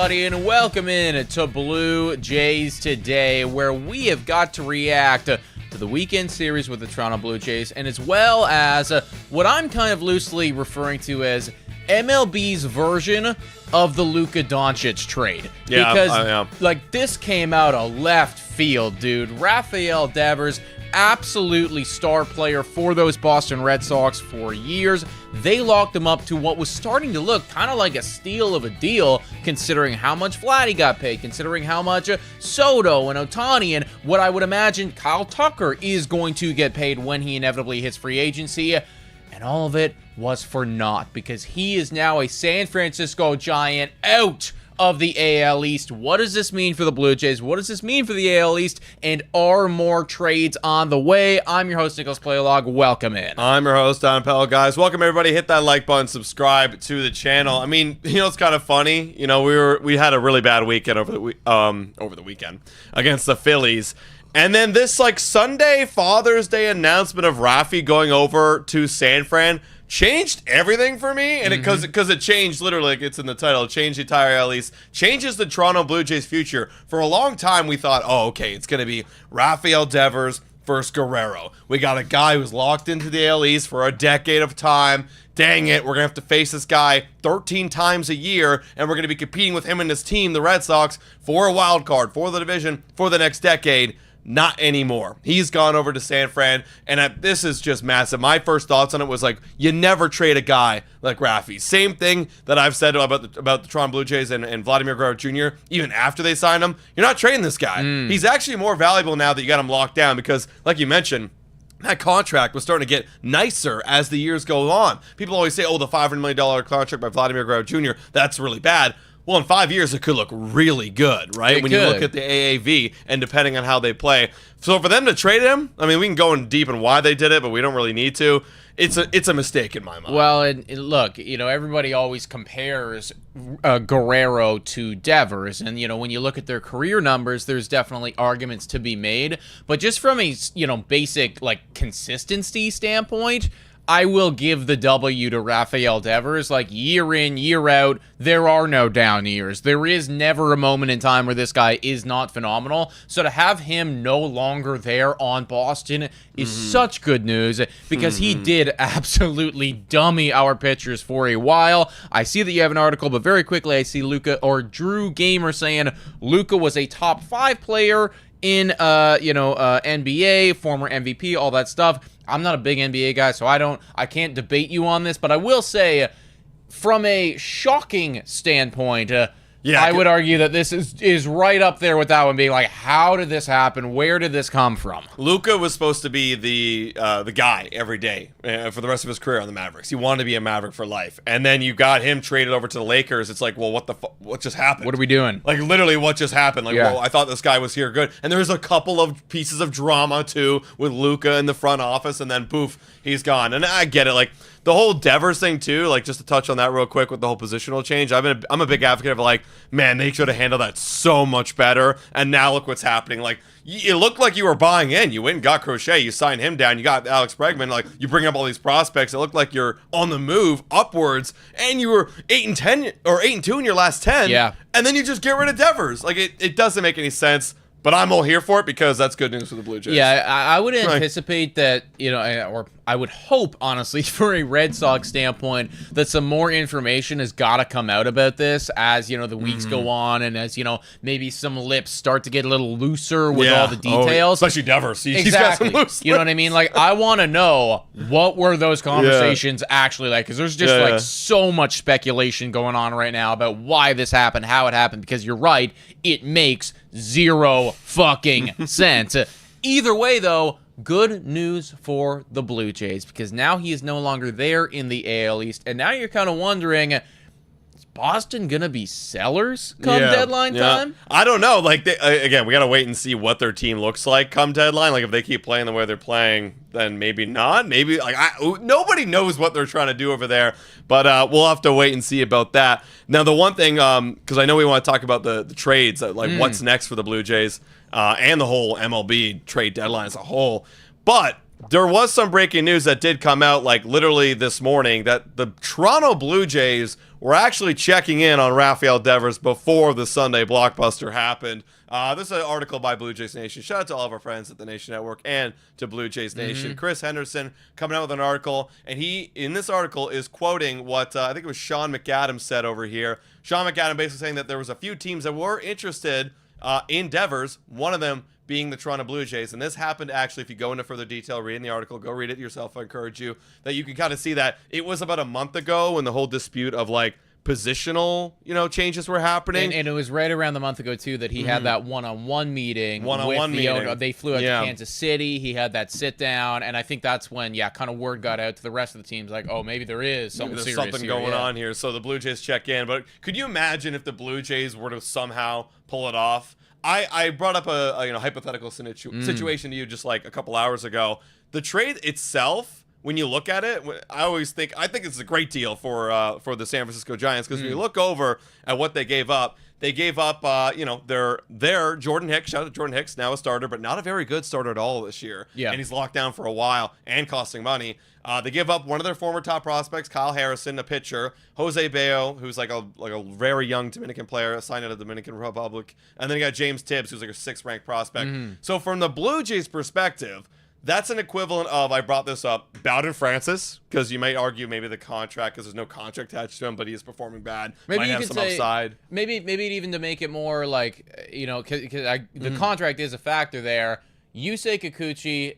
everybody, and welcome in to Blue Jays Today, where we have got to react to the weekend series with the Toronto Blue Jays, and as well as what I'm kind of loosely referring to as MLB's version of the Luka Doncic trade. Yeah, because like this came out of left field, dude. Rafael Devers, absolutely star player for those Boston Red Sox for years. They locked him up to what was starting to look kind of like a steal of a deal, considering how much Vladdy got paid, considering how much Soto and Ohtani and what I would imagine Kyle Tucker is going to get paid when he inevitably hits free agency. And all of it was for naught, because he is now a San Francisco Giant out of the AL East. What does this mean for the Blue Jays? What does this mean for the AL East? And are more trades on the way? I'm your host, Nicholas Playlog. Welcome in. I'm your host, Don Pell. Guys, welcome everybody. Hit that like button, subscribe to the channel. I mean, it's kind of funny. We had a really bad weekend over the weekend against the Phillies. And then this Sunday Father's Day announcement of Rafi going over to San Fran changed everything for me, and because it changed, literally, like it's in the title, it changed the entire AL East, changes the Toronto Blue Jays' future. For a long time, we thought, oh, okay, it's going to be Rafael Devers versus Guerrero. We got a guy who's locked into the AL East for a decade of time. Dang it, we're going to have to face this guy 13 times a year, and we're going to be competing with him and his team, the Red Sox, for a wild card, for the division, for the next decade. Not anymore. He's gone over to San Fran, and this is just massive. My first thoughts on it was you never trade a guy like Rafi. Same thing that I've said about the Toronto Blue Jays and Vladimir Guerrero Jr. Even after they signed him, you're not trading this guy. He's actually more valuable now that you got him locked down, because, like you mentioned, that contract was starting to get nicer as the years go on. People always say, oh, the $500 million contract by Vladimir Guerrero Jr., that's really bad. Well, in 5 years, it could look really good, right? When you look at the AAV and depending on how they play. So for them to trade him, I mean, we can go in deep on why they did it, but we don't really need to. It's a mistake in my mind. Well, and look, everybody always compares Guerrero to Devers, and when you look at their career numbers, there's definitely arguments to be made. But just from a basic consistency standpoint, I will give the W to Rafael Devers. Year in, year out, there are no down years. There is never a moment in time where this guy is not phenomenal. So to have him no longer there on Boston is such good news, because he did absolutely dummy our pitchers for a while. I see that you have an article, but very quickly I see Drew Gamer saying Luka was a top 5 player in NBA, former MVP, all that stuff. I'm not a big NBA guy, so I can't debate you on this, but I will say, from a shocking standpoint, I would argue that this is right up there with that one, being how did this happen? Where did this come from? Luka was supposed to be the guy every day for the rest of his career on the Mavericks. He wanted to be a Maverick for life, and then you got him traded over to the Lakers. It's well, what just happened? What are we doing? Literally, what just happened? Well, I thought this guy was here good, and there's a couple of pieces of drama too with Luka in the front office, and then poof, he's gone. And I get it, the whole Devers thing too, just to touch on that real quick with the whole positional change. I'm a big advocate of man, they should have handled that so much better. And now look what's happening. It looked like you were buying in. You went and got Crochet. You signed him down. You got Alex Bregman. You bring up all these prospects. It looked like you're on the move upwards, and you were 8-10 or 8-2 in your last 10. Yeah. And then you just get rid of Devers. It doesn't make any sense. But I'm all here for it, because that's good news for the Blue Jays. Yeah, I would anticipate that, or I would hope, honestly, for a Red Sox standpoint, that some more information has got to come out about this as, the weeks go on, and as, maybe some lips start to get a little looser with all the details. Especially Devers. He's got some loose You know what I mean? I want to know, what were those conversations actually like? Because there's just, so much speculation going on right now about why this happened, how it happened, because you're right, it makes zero fucking sense. Either way, though, good news for the Blue Jays, because now he is no longer there in the AL East, and now you're kind of wondering, is Boston gonna be sellers come deadline time? I don't know. Again, we gotta wait and see what their team looks like come deadline. If they keep playing the way they're playing, then maybe not. Maybe nobody knows what they're trying to do over there, but we'll have to wait and see about that. Now, the one thing, because I know we want to talk about the trades, what's next for the Blue Jays, and the whole MLB trade deadline as a whole, but there was some breaking news that did come out, like, literally this morning, that the Toronto Blue Jays were actually checking in on Rafael Devers before the Sunday blockbuster happened. This is an article by Blue Jays Nation. Shout out to all of our friends at the Nation Network and to Blue Jays Nation. Chris Henderson coming out with an article, and he, in this article, is quoting what I think it was Sean McAdams said over here. Sean McAdams basically saying that there was a few teams that were interested in Devers, one of them being the Toronto Blue Jays. And this happened actually, if you go into further detail, reading the article, go read it yourself. I encourage you that you can kind of see that it was about a month ago when the whole dispute of like positional, changes were happening. And it was right around the month ago, too, that he had that one-on-one meeting. One-on-one meeting. Owner. They flew out to Kansas City. He had that sit-down. And I think that's when, kind of word got out to the rest of the teams, like, oh, maybe there is something serious There's something going on here. Yeah. So the Blue Jays check in. But could you imagine if the Blue Jays were to somehow pull it off? I brought up a hypothetical situation to you just like a couple hours ago. The trade itself, when you look at it, I think it's a great deal for the San Francisco Giants, because when you look over at what they gave up their Jordan Hicks. Shout out to Jordan Hicks, now a starter, but not a very good starter at all this year. Yeah, and he's locked down for a while and costing money. They give up one of their former top prospects, Kyle Harrison, a pitcher, Jose Bayo, who's like a very young Dominican player, signed out of the Dominican Republic, and then you got James Tibbs, who's like a 6th ranked prospect. So from the Blue Jays' perspective, that's an equivalent of, I brought this up, Bowen Francis, because you might argue maybe the contract, because there's no contract attached to him, but he is performing bad. Maybe might you have could some say, upside. Maybe even to make it more like, because the contract is a factor there. Yusei Kikuchi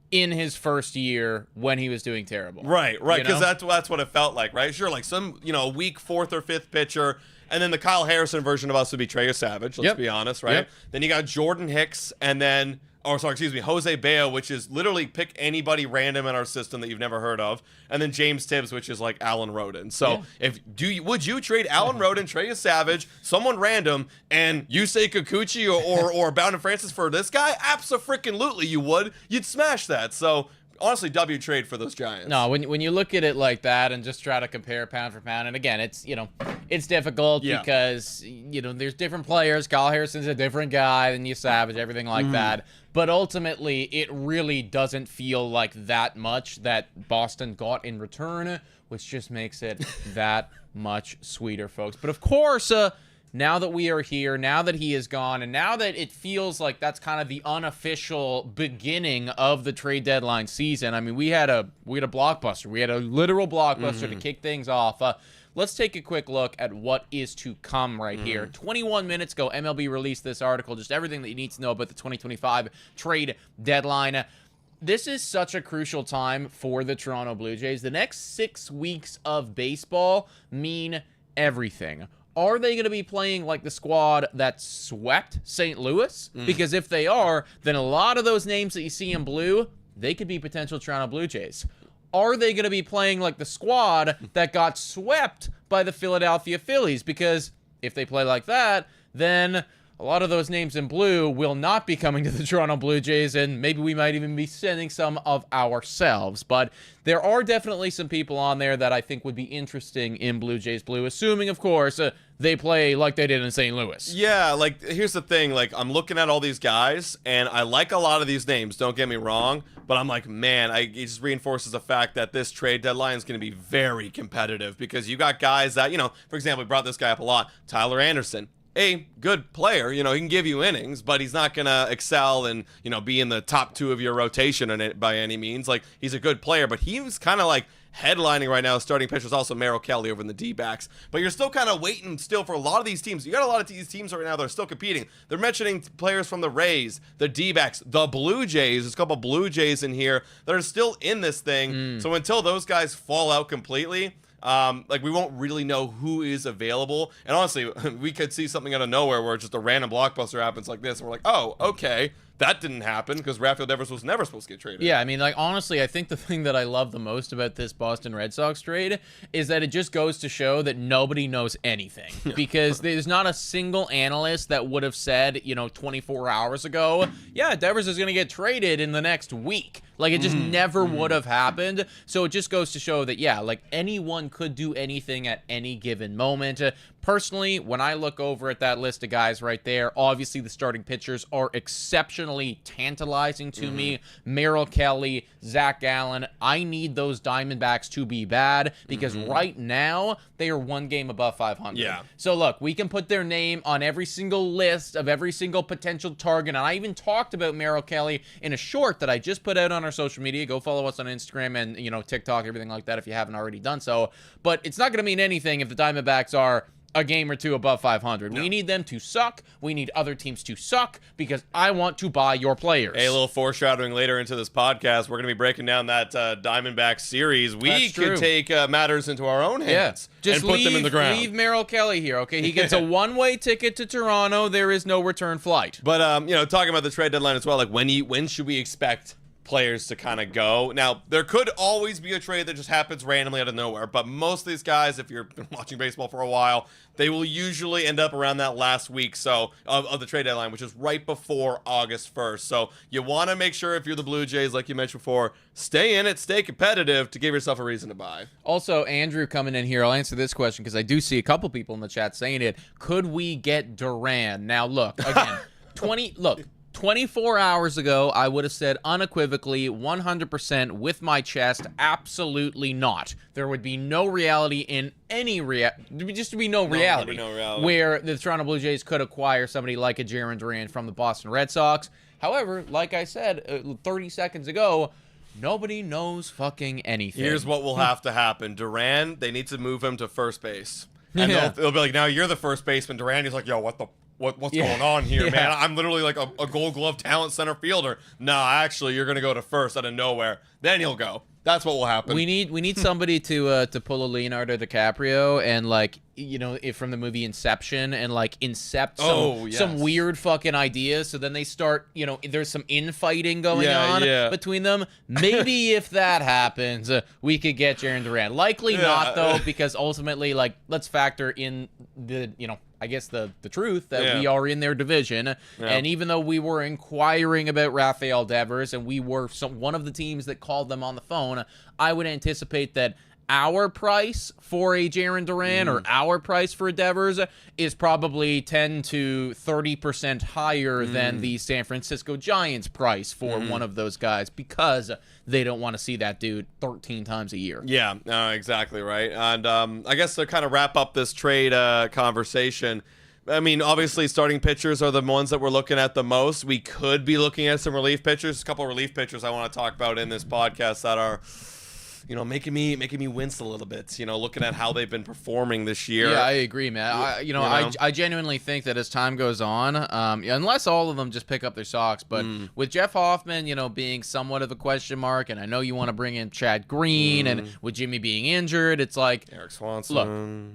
in his first year when he was doing terrible. Right, because that's what it felt like, right? Sure, like some, a weak 4th or 5th pitcher, and then the Kyle Harrison version of us would be Trey Savage, let's be honest, right? Yep. Then you got Jordan Hicks, and then... Jose Bayo, which is literally pick anybody random in our system that you've never heard of, and then James Tibbs, which is like Alan Rodin. So would you trade Alan Rodin, Trey Savage, someone random, and Yusei Kikuchi or Bowen Francis for this guy? Abso-freaking-lutely you would. You'd smash that. So honestly, W trade for those Giants. No, when you look at it like that and just try to compare pound for pound, and again, it's it's difficult because there's different players. Kyle Harrison's a different guy than you Savage, everything like that. But ultimately, it really doesn't feel like that much that Boston got in return, which just makes it that much sweeter, folks. But of course, now that we are here, now that he is gone, and now that it feels like that's kind of the unofficial beginning of the trade deadline season. I mean, we had a blockbuster. We had a literal blockbuster to kick things off. Let's take a quick look at what is to come right here. 21 minutes ago, MLB released this article, just everything that you need to know about the 2025 trade deadline. This is such a crucial time for the Toronto Blue Jays. The next 6 weeks of baseball mean everything. Are they going to be playing like the squad that swept St. Louis? Because if they are, then a lot of those names that you see in blue, they could be potential Toronto Blue Jays. Are they going to be playing like the squad that got swept by the Philadelphia Phillies? Because if they play like that, then a lot of those names in blue will not be coming to the Toronto Blue Jays, and maybe we might even be sending some of ourselves. But there are definitely some people on there that I think would be interesting in Blue Jays blue, assuming, of course, they play like they did in St. Louis. Yeah, like, here's the thing. Like, I'm looking at all these guys, and I like a lot of these names, don't get me wrong, but I'm like, man, it just reinforces the fact that this trade deadline is going to be very competitive, because you got guys that, for example, we brought this guy up a lot, Tyler Anderson. A good player, he can give you innings, but he's not going to excel and, be in the top 2 of your rotation in it by any means. Like, he's a good player, but he was kind of like headlining right now. Starting pitchers, also Merrill Kelly over in the D-backs. But you're still kind of waiting still for a lot of these teams. You got a lot of these teams right now that are still competing. They're mentioning players from the Rays, the D-backs, the Blue Jays. There's a couple Blue Jays in here that are still in this thing. So until those guys fall out completely, we won't really know who is available. And honestly, we could see something out of nowhere where just a random blockbuster happens like this, and we're like, oh, okay, that didn't happen because Rafael Devers was never supposed to get traded. Yeah, I mean, honestly, I think the thing that I love the most about this Boston Red Sox trade is that it just goes to show that nobody knows anything. Because there's not a single analyst that would have said, 24 hours ago, yeah, Devers is going to get traded in the next week. Like, it just never would have happened. So it just goes to show that, yeah, like, anyone could do anything at any given moment. Personally, when I look over at that list of guys right there, obviously the starting pitchers are exceptional emotionally tantalizing to me. Merrill Kelly, Zach Gallen. I need those Diamondbacks to be bad because right now they are one game above 500. Yeah. So look, we can put their name on every single list of every single potential target. And I even talked about Merrill Kelly in a short that I just put out on our social media. Go follow us on Instagram and, TikTok, everything like that if you haven't already done so. But it's not going to mean anything if the Diamondbacks are a game or two above 500. No. We need them to suck. We need other teams to suck because I want to buy your players. A little foreshadowing later into this podcast. We're going to be breaking down that Diamondback series. We could take matters into our own hands just and put them in the ground. Leave Merrill Kelly here, okay? He gets a one-way ticket to Toronto. There is no return flight. But, talking about the trade deadline as well, like when should we expect players to kind of go? Now, there could always be a trade that just happens randomly out of nowhere, but most of these guys, if you've been watching baseball for a while, they will usually end up around that last week of the trade deadline, which is right before August 1st. So you want to make sure, if you're the Blue Jays, like you mentioned before, stay in it, stay competitive to give yourself a reason to buy. Also, Andrew coming in here, I'll answer this question because I do see a couple people in the chat saying it. Could we get Duran? Now, look, again, 24 hours ago, I would have said unequivocally, 100% with my chest, absolutely not. There would be no reality in any just to be no reality where the Toronto Blue Jays could acquire somebody like a Jarren Duran from the Boston Red Sox. However, like I said 30 seconds ago, nobody knows fucking anything. Here's what will have to happen. Duran, they need to move him to first base. And they'll be like, now you're the first baseman. Duran, he's like, yo, what's going on here, man? I'm literally like a Gold Glove talent center fielder. Nah, actually, you're gonna go to first out of nowhere. Then he'll go. That's what will happen. We need somebody to pull a Leonardo DiCaprio and from the movie Inception and incept some weird fucking ideas. So then they start, there's some infighting going on between them. Maybe if that happens, we could get Jarren Duran. Likely not though, because ultimately, let's factor in the I guess the truth that we are in their division. And even though we were inquiring about Rafael Devers and we were one of the teams that called them on the phone, I would anticipate that our price for a Jarren Duran or our price for a Devers is probably 10 to 30% higher than the San Francisco Giants price for one of those guys because they don't want to see that dude 13 times a year. Yeah, exactly right. And I guess to kind of wrap up this trade conversation, I mean, obviously starting pitchers are the ones that we're looking at the most. We could be looking at some relief pitchers. A couple of relief pitchers I want to talk about in this podcast that are making me wince a little bit, looking at how they've been performing this year. Yeah, I agree, man. I genuinely think that as time goes on, unless all of them just pick up their socks, but with Jeff Hoffman, being somewhat of a question mark, and I know you want to bring in Chad Green, and with Jimmy being injured, it's like, Eric Swanson.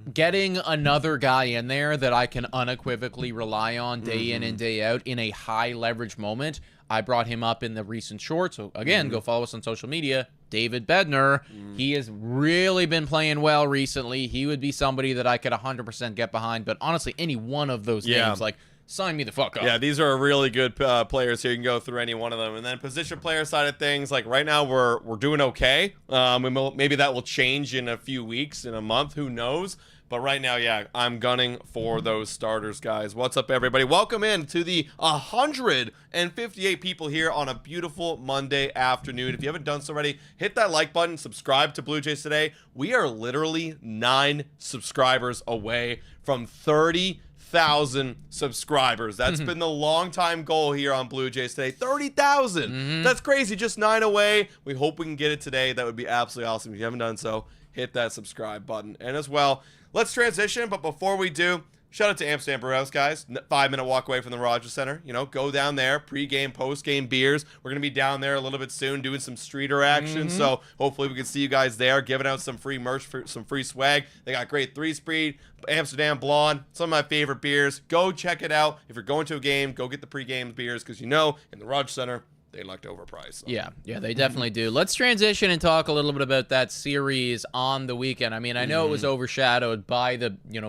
Look, getting another guy in there that I can unequivocally rely on day in and day out in a high leverage moment. I brought him up in the recent short, so again, go follow us on social media. David Bednar, he has really been playing well recently. He would be somebody that I could 100% get behind, but honestly, any one of those games, sign me the fuck up. Yeah, these are really good players here. You can go through any one of them. And then position player side of things, right now we're doing okay. Maybe that will change in a few weeks, in a month, who knows? But right now, I'm gunning for those starters, guys. What's up, everybody? Welcome in to the 158 people here on a beautiful Monday afternoon. If you haven't done so already, hit that like button, subscribe to Blue Jays Today. We are literally 9 subscribers away from 30,000 subscribers. That's been the long time goal here on Blue Jays Today. 30,000. That's crazy. Just 9 away. We hope we can get it today. That would be absolutely awesome. If you haven't done so, hit that subscribe button. And as well, let's transition. But before we do, shout out to Amsterdam Brewhouse, guys. 5-minute walk away from the Rogers Center. Go down there. Pre-game, post-game beers. We're going to be down there a little bit soon doing some streeter action. So hopefully we can see you guys there, giving out some free merch, some free swag. They got great 3-Speed, Amsterdam Blonde, some of my favorite beers. Go check it out. If you're going to a game, go get the pre-game beers because in the Rogers Center, they like to overprice. So. Yeah, they definitely do. Let's transition and talk a little bit about that series on the weekend. I mean, I know it was overshadowed by the,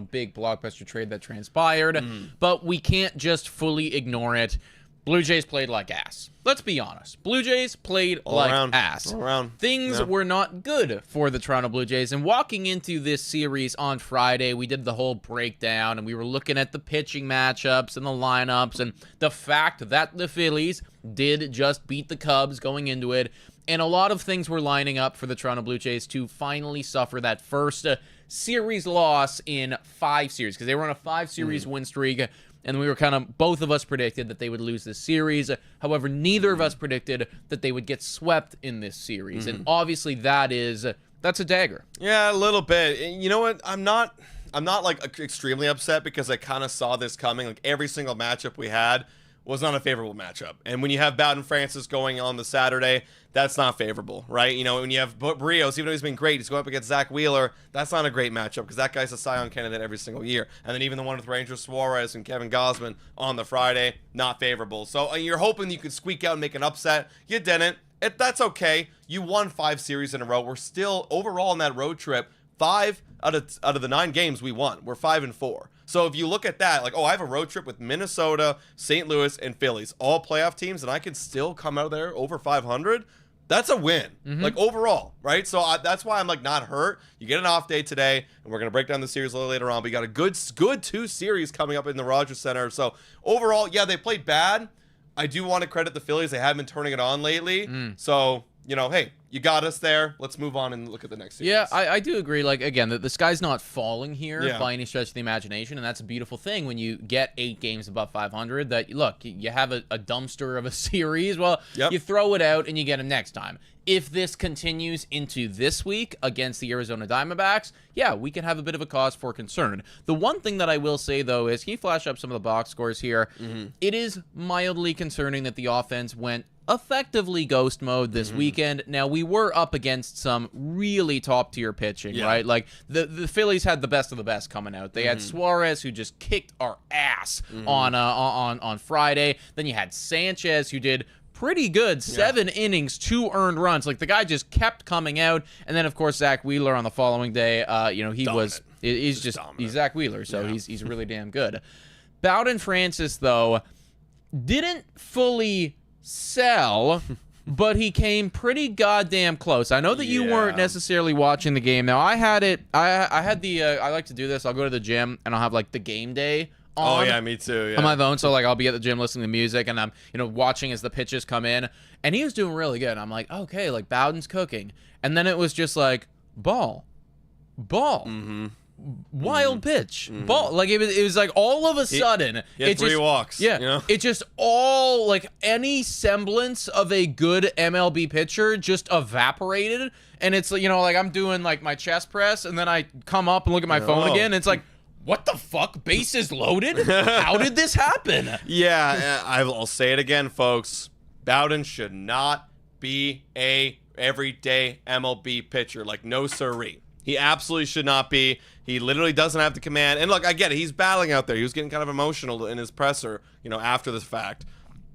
big blockbuster trade that transpired, but we can't just fully ignore it. Blue Jays played like ass. Let's be honest. Blue Jays played ass. All around. Things were not good for the Toronto Blue Jays. And walking into this series on Friday, we did the whole breakdown, and we were looking at the pitching matchups and the lineups and the fact that the Phillies did just beat the Cubs going into it. And a lot of things were lining up for the Toronto Blue Jays to finally suffer that first series loss in 5 series, because they were on a 5-series win streak. And we were both of us predicted that they would lose this series. However, neither of us predicted that they would get swept in this series. And obviously that's a dagger. Yeah, a little bit. You know what? I'm not like extremely upset because I kind of saw this coming. Like every single matchup we had was not a favorable matchup. And when you have Bowen Francis going on the Saturday, that's not favorable, right? You know, when you have Brios, even though he's been great, he's going up against Zach Wheeler, that's not a great matchup because that guy's a Cy Young candidate every single year. And then even the one with Ranger Suarez and Kevin Gausman on the Friday, not favorable. So you're hoping you could squeak out and make an upset. You didn't. That's okay. You won 5 series in a row. We're still, overall on that road trip, 5 out of the 9 games we won. We're 5-4. So if you look at that, like, oh, I have a road trip with Minnesota, St. Louis, and Phillies, all playoff teams, and I can still come out of there over 500. That's a win, like, overall, right? So that's why I'm, like, not hurt. You get an off day today, and we're going to break down the series a little later on. But you got a good 2 series coming up in the Rogers Center. So overall, yeah, they played bad. I do want to credit the Phillies. They have been turning it on lately. So, you know, hey, you got us there. Let's move on and look at the next series. Yeah, I do agree. Like, again, the sky's not falling here by any stretch of the imagination, and that's a beautiful thing when you get 8 games above 500 that, look, you have a dumpster of a series. Well, you throw it out and you get them next time. If this continues into this week against the Arizona Diamondbacks, yeah, we can have a bit of a cause for concern. The one thing that I will say, though, is, can you flash up some of the box scores here? It is mildly concerning that the offense went effectively ghost mode this weekend. Now, we were up against some really top-tier pitching, right? Like, the Phillies had the best of the best coming out. They had Suarez, who just kicked our ass on Friday. Then you had Sanchez, who did pretty good. 7 innings, 2 earned runs. Like, the guy just kept coming out. And then, of course, Zach Wheeler on the following day, you know, he's Zach Wheeler, so he's really damn good. Bowden Francis, though, didn't fully sell, but he came pretty goddamn close. I know that you weren't necessarily watching the game. Now, I had I like to do this. I'll go to the gym and I'll have, like, the game day on. Oh, yeah, me too. On my phone. So, like, I'll be at the gym listening to music and I'm, you know, watching as the pitches come in. And he was doing really good. I'm like, okay, like, Bowden's cooking. And then it was just like, ball. Wild pitch, ball. Like, it was like all of a sudden, he had 3 walks. Yeah, you know? It just all, like, any semblance of a good MLB pitcher just evaporated. And it's, you know, like, I'm doing, like, my chest press, and then I come up and look at my phone again, and it's like, what the fuck? Bases loaded? How did this happen? Yeah, I'll say it again, folks. Bowden should not be a everyday MLB pitcher. Like, no siree. He absolutely should not be. He literally doesn't have the command. And look, I get it. He's battling out there. He was getting kind of emotional in his presser, you know, after the fact.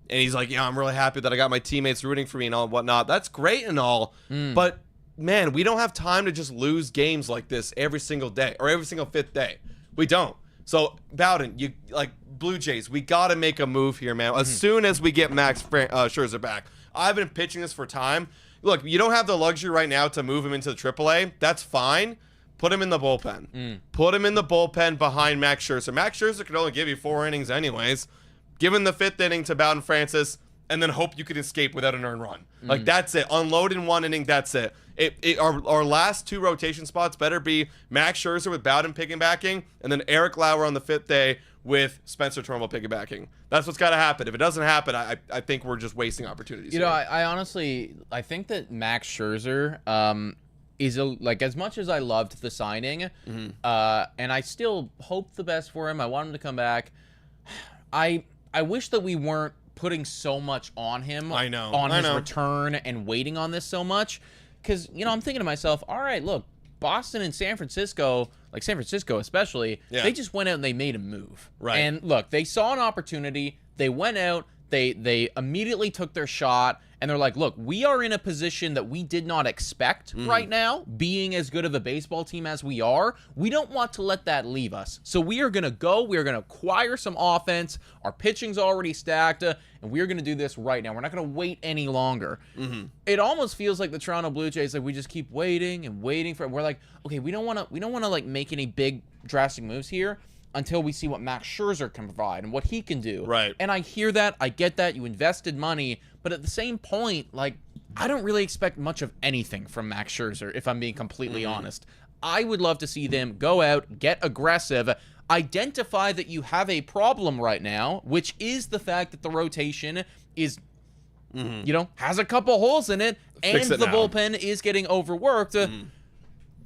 And he's like, yeah, I'm really happy that I got my teammates rooting for me and all and whatnot. That's great and all. But, man, we don't have time to just lose games like this every single day or every single 5th day. We don't. So, Bowden, you, like, Blue Jays, we got to make a move here, man. As soon as we get Max Scherzer back. I've been pitching this for time. Look, you don't have the luxury right now to move him into the AAA. That's fine. Put him in the bullpen. Put him in the bullpen behind Max Scherzer. Max Scherzer could only give you 4 innings anyways. Give him the 5th inning to Bowden Francis, and then hope you can escape without an earned run. Like, that's it. Unload in 1 inning, that's it. Our last 2 rotation spots better be Max Scherzer with Bowden piggybacking, and then Eric Lauer on the 5th day with Spencer Turnbull piggybacking. That's what's got to happen. If it doesn't happen, I think we're just wasting opportunities. You know, I honestly, I think that Max Scherzer is like, as much as I loved the signing, and I still hope the best for him. I want him to come back. I wish that we weren't putting so much on him. On his return and waiting on this so much, because, you know, I'm thinking to myself, all right, look, Boston and San Francisco, like San Francisco especially, they just went out and they made a move. Right. And look, they saw an opportunity. They went out. They immediately took their shot, and they're like, look, we are in a position that we did not expect right now, being as good of a baseball team as we are. We don't want to let that leave us. So we are going to go, we are going to acquire some offense. Our pitching's already stacked, and we are going to do this right now. We're not going to wait any longer. It almost feels like the Toronto Blue Jays, like we just keep waiting and waiting for it. We're like, okay, we don't want to like make any big drastic moves here until we see what Max Scherzer can provide and what he can do. Right. And I hear that. I get that. You invested money. But at the same point, like, I don't really expect much of anything from Max Scherzer, if I'm being completely honest. I would love to see them go out, get aggressive, identify that you have a problem right now, which is the fact that the rotation is, has a couple holes in it, and the bullpen is getting overworked.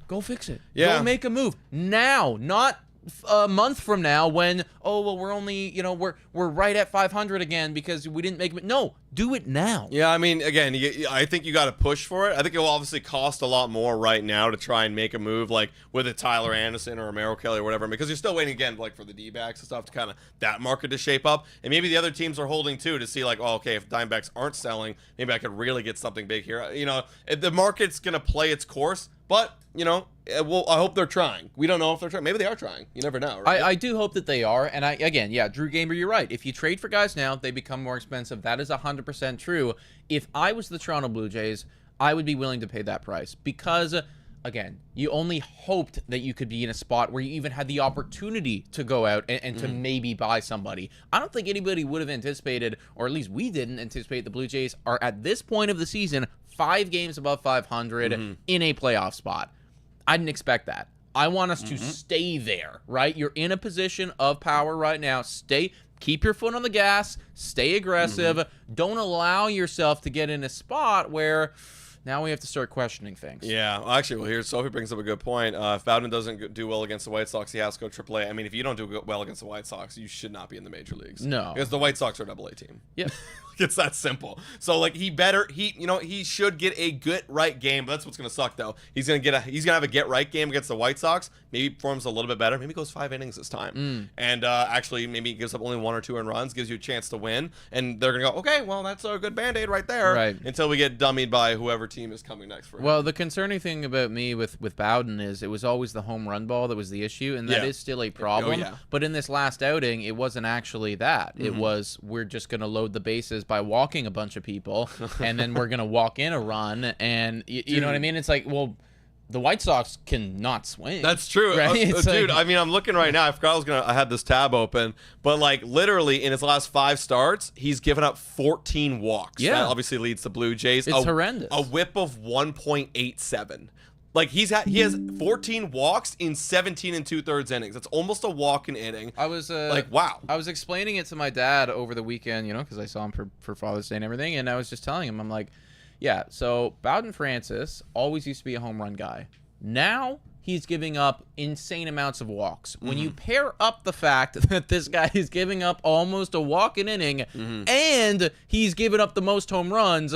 Go fix it. Yeah. Go make a move now, not a month from now when, we're only, we're right at 500 again because we didn't make it. No, do it now. Yeah, I mean, again, I think you got to push for it. I think it will obviously cost a lot more right now to try and make a move like with a Tyler Anderson or a Merrill Kelly or whatever, because you're still waiting again like for the D-backs and stuff to kind of that market to shape up, and maybe the other teams are holding too to see like, okay, if Diamondbacks aren't selling, maybe I could really get something big here. The market's gonna play its course, but I hope they're trying. We don't know if they're trying. Maybe they are trying. You never know, right? I do hope that they are. And Drew Gamer, you're right. If you trade for guys now, they become more expensive. That is 100% true. If I was the Toronto Blue Jays, I would be willing to pay that price because, again, you only hoped that you could be in a spot where you even had the opportunity to go out and to maybe buy somebody. I don't think anybody would have anticipated, or at least we didn't anticipate, the Blue Jays are at this point of the season 5 games above 500 in a playoff spot. I didn't expect that. I want us to stay there, right? You're in a position of power right now. Keep your foot on the gas, stay aggressive. Don't allow yourself to get in a spot where now we have to start questioning things. Yeah, actually, here Sophie brings up a good point. If Bowden doesn't do well against the White Sox, he has to go AAA. I mean, if you don't do well against the White Sox, you should not be in the major leagues. No, because the White Sox are a AA team. Yep. It's that simple. So like he should get a get right game. That's what's gonna suck though. He's gonna have a get right game against the White Sox. Maybe performs a little bit better. Maybe goes 5 innings this time, and actually maybe gives up only 1 or 2 earned runs, gives you a chance to win. And they're gonna go, okay, well that's a good Band-Aid right there. Right. Until we get dummied by whoever team is coming next for him. Well, the concerning thing about me with Bowden is it was always the home run ball that was the issue, and that is still a problem. Oh, yeah. But in this last outing, it wasn't actually that. It was we're just gonna load the bases by walking a bunch of people, and then we're gonna walk in a run, and you know what I mean? It's like, well, the White Sox can not swing. That's true, right? Dude. I mean, I'm looking right now. I forgot I had this tab open, but like literally in his last 5 starts, he's given up 14 walks. Yeah, that obviously leads the Blue Jays. It's horrendous. A whip of 1.87. Like he has 14 walks in 17 2/3 innings. That's almost a walk an inning. I was like, wow. I was explaining it to my dad over the weekend, because I saw him for Father's Day and everything, and I was just telling him, I'm like, yeah, so Bowden Francis always used to be a home run guy. Now he's giving up insane amounts of walks. When you pair up the fact that this guy is giving up almost a walk an inning, and he's given up the most home runs,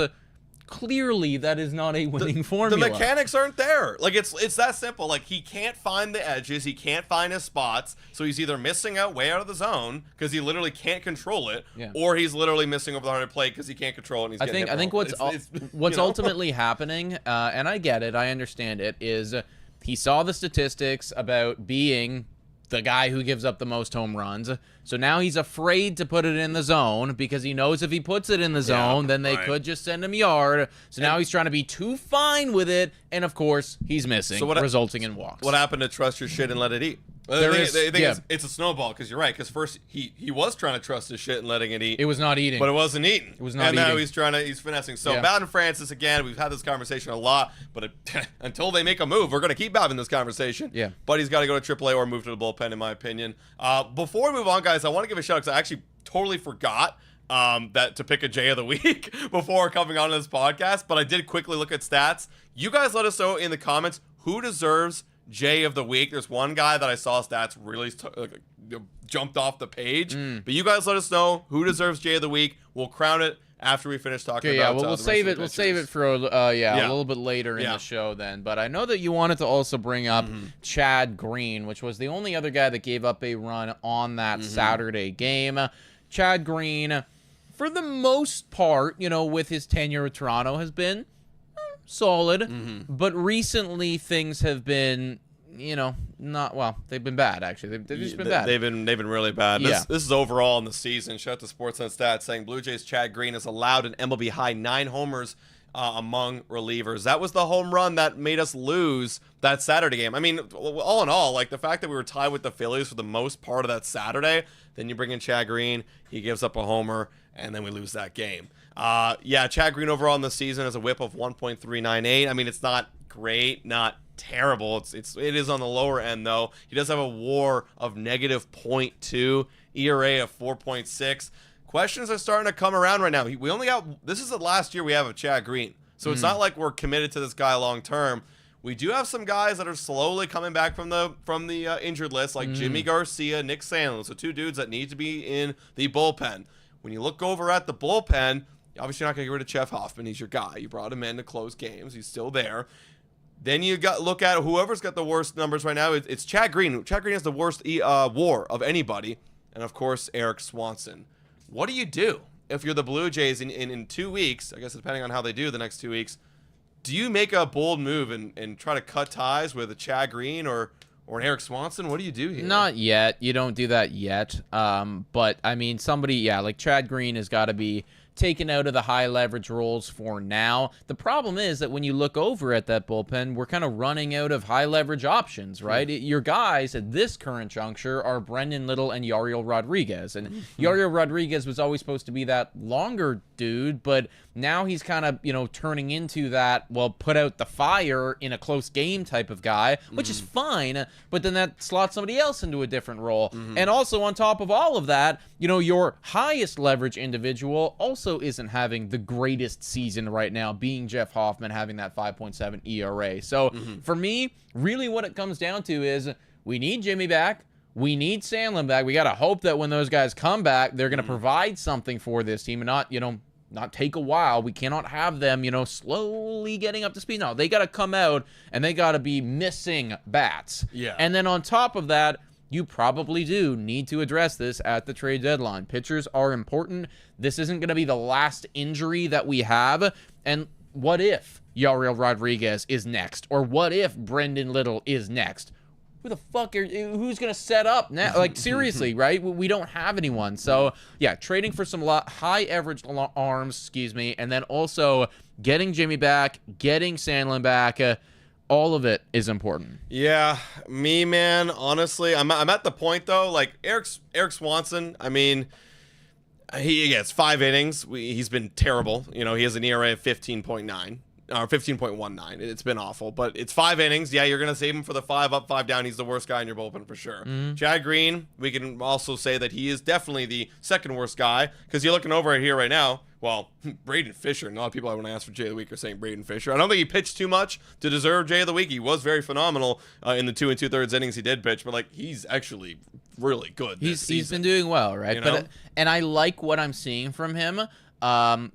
clearly that is not a winning formula. The mechanics aren't there. Like it's that simple. Like he can't find the edges, he can't find his spots, so he's either missing out way out of the zone because he literally can't control it, or he's literally missing over the 100 plate because he can't control it. And he's I think what's ultimately happening, and I get it, I understand it, is he saw the statistics about being the guy who gives up the most home runs. So now he's afraid to put it in the zone because he knows if he puts it in the zone, then they could just send him yard. So now he's trying to be too fine with it, and of course he's missing, resulting in walks. What happened to trust your shit and let it eat? It's a snowball because you're right. Because first he was trying to trust his shit and letting it eat. It was not eating, but it wasn't eating. It was not eating. And now he's finessing. So Bowden Francis again. We've had this conversation a lot, but until they make a move, we're gonna keep having this conversation. Yeah. But he's got to go to AAA or move to the bullpen, in my opinion. Before we move on, guys, I want to give a shout out because I actually totally forgot that to pick a J of the week before coming on this podcast, but I did quickly look at stats. You guys let us know in the comments who deserves J of the week. There's one guy that I saw stats really jumped off the page, but you guys let us know who deserves J of the week. We'll crown it after we finish talking about. We'll save it. We'll save it for a little bit later in the show then. But I know that you wanted to also bring up Chad Green, which was the only other guy that gave up a run on that Saturday game. Chad Green, for the most part, with his tenure at Toronto, has been solid. But recently, things have been, not well. They've been bad. Actually, they've just been bad. They've been really bad. Yeah. This is overall in the season. Shout out to Sportsnet Stats saying Blue Jays Chad Green has allowed an MLB high 9 homers among relievers. That was the home run that made us lose that Saturday game. I mean, all in all, like the fact that we were tied with the Phillies for the most part of that Saturday, then you bring in Chad Green, he gives up a homer, and then we lose that game. Yeah, Chad Green overall in the season has a whip of 1.398. I mean, it's not great, not terrible. It is on the lower end though. He does have a WAR of -0.2, ERA of 4.6. Questions are starting to come around right now. This is the last year we have of Chad Green, so it's not like we're committed to this guy long term. We do have some guys that are slowly coming back from the injured list, like Jimmy Garcia, Nick Sandlin. So 2 dudes that need to be in the bullpen. When you look over at the bullpen, obviously you're not going to get rid of Jeff Hoffman. He's your guy. You brought him in to close games. He's still there. Then you look at whoever's got the worst numbers right now. It's Chad Green. Chad Green has the worst WAR of anybody, and of course Eric Swanson. What do you do if you're the Blue Jays in 2 weeks? I guess depending on how they do the next 2 weeks, do you make a bold move and try to cut ties with a Chad Green or an Eric Swanson? What do you do here? Not yet. You don't do that yet. But I mean, somebody, like Chad Green has got to be taken out of the high leverage roles for now. The problem is that when you look over at that bullpen, we're kind of running out of high leverage options, right? Your guys at this current juncture are Brendan Little and Yariel Rodriguez. And Yariel Rodriguez was always supposed to be that longer dude, but now he's kind of, turning into that, put out the fire in a close game type of guy, which is fine, but then that slots somebody else into a different role. And also on top of all of that, your highest leverage individual also isn't having the greatest season right now, being Jeff Hoffman, having that 5.7 ERA. So for me, really what it comes down to is we need Jimmy back. We need Sandlin back. We got to hope that when those guys come back, they're going to provide something for this team and not take a while. We cannot have them, slowly getting up to speed. No, they got to come out and they got to be missing bats. Yeah. And then on top of that, you probably do need to address this at the trade deadline. Pitchers are important. This isn't going to be the last injury that we have. And what if Yariel Rodriguez is next? Or what if Brendan Little is next? Who's going to set up now? Like, seriously, right? We don't have anyone. So, yeah, trading for some high average arms, and then also getting Jimmy back, getting Sandlin back, all of it is important. Yeah, me, man, honestly, I'm at the point, though, like, Eric Swanson, I mean, he gets 5 innings. He's been terrible. He has an ERA of 15.9. Or 15.19. It's been awful, but it's 5 innings. Yeah, you're going to save him for the 5 up, 5 down. He's the worst guy in your bullpen for sure. Chad Green, we can also say that he is definitely the second worst guy because you're looking over it here right now. Well, Braden Fischer, and a lot of people I want to ask for Jay of the Week are saying Braden Fischer. I don't think he pitched too much to deserve Jay of the Week. He was very phenomenal in the 2 2/3 innings he did pitch, but he's actually really good this season. He's been doing well, right? And I like what I'm seeing from him.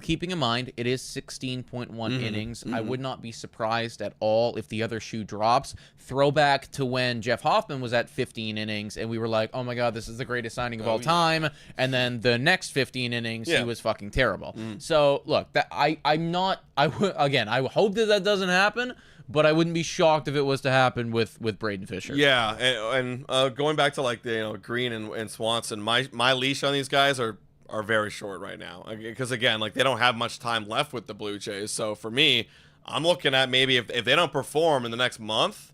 Keeping in mind, it is 16.1 innings. I would not be surprised at all if the other shoe drops. Throwback to when Jeff Hoffman was at 15 innings, and we were like, oh my God, this is the greatest signing of all time. And then the next 15 innings, he was fucking terrible. So, look, I hope that doesn't happen, but I wouldn't be shocked if it was to happen with Braden Fischer. Yeah, and going back to like the Green and Swanson, my leash on these guys are very short right now because again, like they don't have much time left with the Blue Jays. So for me, I'm looking at maybe if they don't perform in the next month,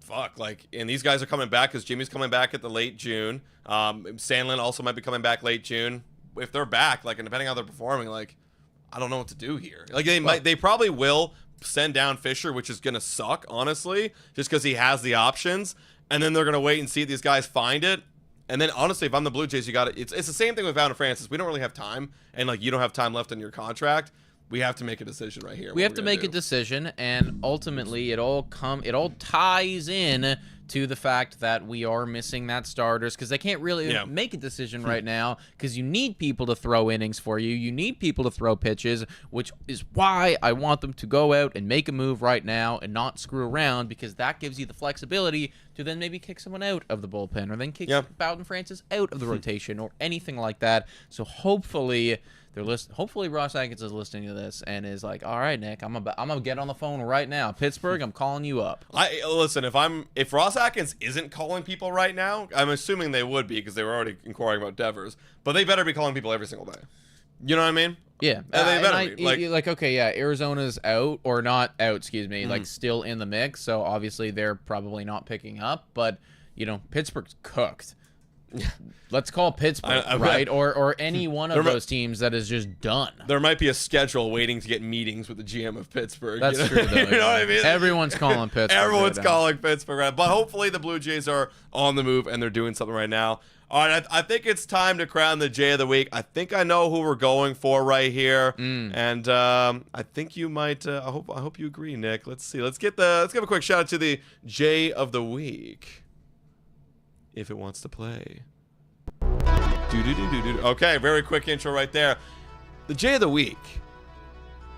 and these guys are coming back because Jimmy's coming back at the late June. Sandlin also might be coming back late June. If they're back, and depending on how they're performing, I don't know what to do here. They probably will send down Fisher, which is gonna suck, honestly, just because he has the options, and then they're gonna wait and see if these guys find it. And then, honestly, if I'm the Blue Jays, it's the same thing with Bowen Francis. We don't really have time, and you don't have time left in your contract. We have to make a decision right here. We have to make a decision, and ultimately, it all ties in to the fact that we are missing that starters because they can't really make a decision right now because you need people to throw innings for you. You need people to throw pitches, which is why I want them to go out and make a move right now and not screw around because that gives you the flexibility to then maybe kick someone out of the bullpen or then kick Bowden Francis out of the rotation or anything like that. So hopefully Hopefully Ross Atkins is listening to this and is like, all right, Nick, I'm gonna get on the phone right now. Pittsburgh, I'm calling you up. Listen, if Ross Atkins isn't calling people right now, I'm assuming they would be because they were already inquiring about Devers, but they better be calling people every single day. You know what I mean? Yeah. They better be. Okay, yeah, Arizona's out, or not out, excuse me, Mm-hmm. still in the mix, so obviously they're probably not picking up, but, Pittsburgh's cooked. Let's call Pittsburgh, right? Or any one of those teams that is just done. There might be a schedule waiting to get meetings with the GM of Pittsburgh. That's true, though. You know what I mean? Everyone's calling Pittsburgh. Everyone's calling Pittsburgh right now. But hopefully the Blue Jays are on the move and they're doing something right now. All right, I think it's time to crown the Jay of the Week. I think I know who we're going for right here, and I think you might. I hope you agree, Nick. Let's see. Let's give a quick shout out to the Jay of the Week, if it wants to play. Okay, very quick intro right there. The Jay of the Week.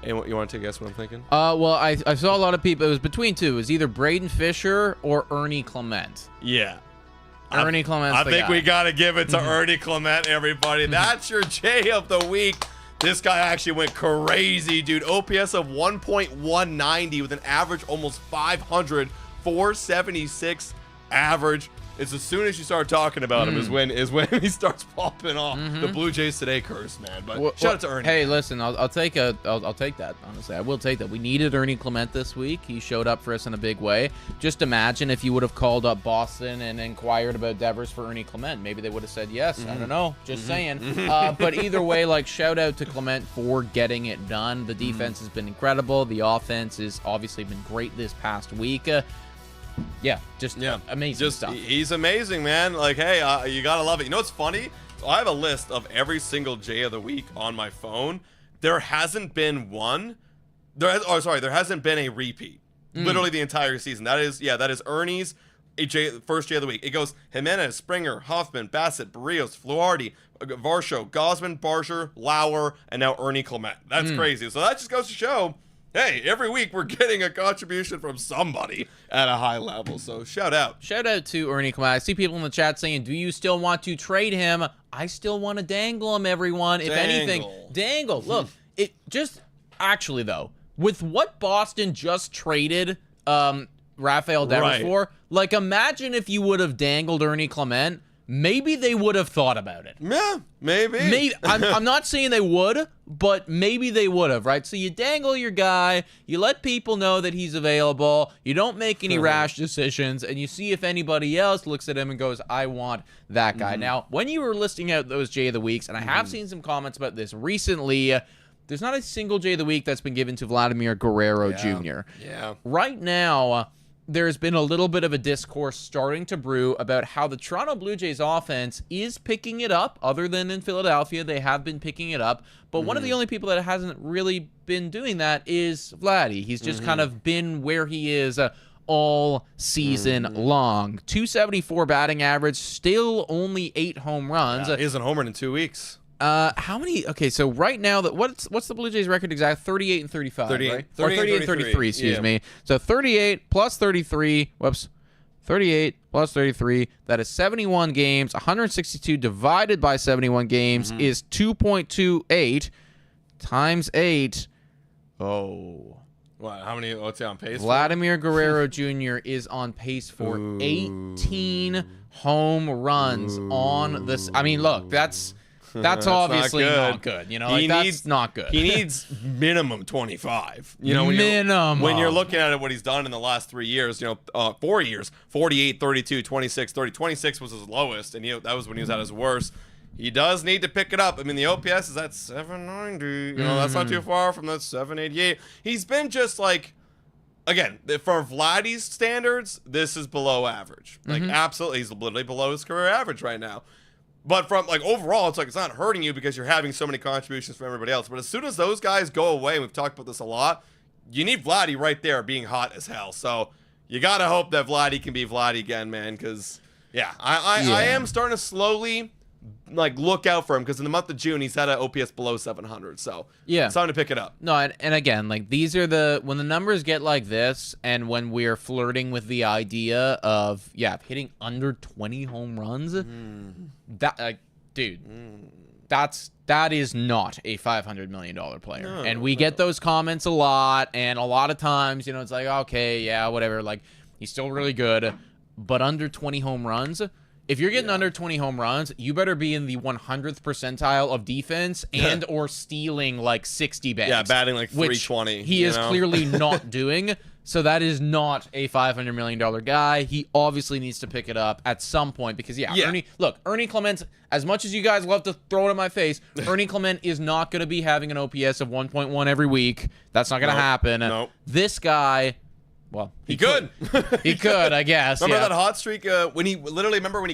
Hey, you want to take a guess what I'm thinking? Well, I saw a lot of people. It was between two. It was either Braden Fischer or Ernie Clement. Yeah. Ernie Clement's the I think guy. we got to give it to Ernie Clement, everybody. That's your Jay of the Week. This guy actually went crazy, dude. OPS of 1.190 with an average almost 500, 476 average. It's as soon as you start talking about him is when he starts popping off. The Blue Jays today curse, man. But shout out to Ernie. Hey, listen, I'll take that. Honestly, I will take that. We needed Ernie Clement this week. He showed up for us in a big way. Just imagine if you would have called up Boston and inquired about Devers for Ernie Clement. Maybe they would have said yes. I don't know. Just saying. But either way, shout out to Clement for getting it done. The defense has been incredible. The offense has obviously been great this past week. Amazing stuff. He's amazing, man. Hey, you gotta love it. You know what's funny? So I have a list of every single Jay of the Week on my phone. There hasn't been one. There hasn't been a repeat. Literally the entire season. That is Ernie's first Jay of the Week. It goes Jimenez, Springer, Hoffman, Bassett, Barrios, Fluharty, Varsho, Gosman, Barsher, Lauer, and now Ernie Clement. That's crazy. So that just goes to show, hey, every week we're getting a contribution from somebody at a high level. So shout out. Shout out to Ernie Clement. I see people in the chat saying, do you still want to trade him? I still want to dangle him, everyone. If anything, dangle. Look, it just actually, though, with what Boston just traded Rafael Devers for, imagine if you would have dangled Ernie Clement. Maybe they would have thought about it. Yeah, maybe. I'm not saying they would, but maybe they would have, right? So you dangle your guy, you let people know that he's available, you don't make any rash decisions, and you see if anybody else looks at him and goes, I want that guy. Now, when you were listing out those Jay of the Weeks, and I have seen some comments about this recently, there's not a single Jay of the Week that's been given to Vladimir Guerrero Jr. Yeah. Right now, there's been a little bit of a discourse starting to brew about how the Toronto Blue Jays offense is picking it up. Other than in Philadelphia, they have been picking it up. But one of the only people that hasn't really been doing that is Vladdy. He's just kind of been where he is all season long. 274 batting average, still only 8 home runs. He hasn't homered in 2 weeks. How many? Okay, so right now, what's the Blue Jays record exact? 38 and 35, 38, right? 38 and 33, excuse me. So 38 plus 33, 38 plus 33, that is 71 games. 162 divided by 71 games is 2.28 times 8. Oh. What? How many? What's he on pace Vladimir Guerrero Jr. is on pace for 18 home runs on this. I mean, look, that's obviously not good. You know, that's not good. He needs minimum 25. You know, when you're looking at it, what he's done in the last 3 years, 4 years, 48, 32, 26, 30. 26 was his lowest, and that was when he was at his worst. He does need to pick it up. I mean, the OPS is at 790. That's not too far from the 788. He's been just again, for Vladdy's standards, this is below average. Absolutely, he's literally below his career average right now. But from overall, it's not hurting you because you're having so many contributions from everybody else. But as soon as those guys go away, and we've talked about this a lot, you need Vladdy right there being hot as hell. So you got to hope that Vladdy can be Vladdy again, man, because, I am starting to slowly look out for him, because in the month of June he's had an OPS below 700, so it's time to pick it up. No, and again, these are when the numbers get like this, and when we're flirting with the idea of hitting under 20 home runs, that dude, that is not a $500 million player. No, and we get those comments a lot, and a lot of times, you know, it's like, okay, yeah, whatever. Like, he's still really good, but under 20 home runs. If you're getting under 20 home runs, you better be in the 100th percentile of defense and or stealing like 60 bags. Yeah, batting like 320. He is clearly not doing. So that is not a $500 million guy. He obviously needs to pick it up at some point because, Ernie Clement, as much as you guys love to throw it in my face, Ernie Clement is not going to be having an OPS of 1.1 every week. That's not going to happen. Nope. This guy... Well, he could. He could, I guess. Remember that hot streak when he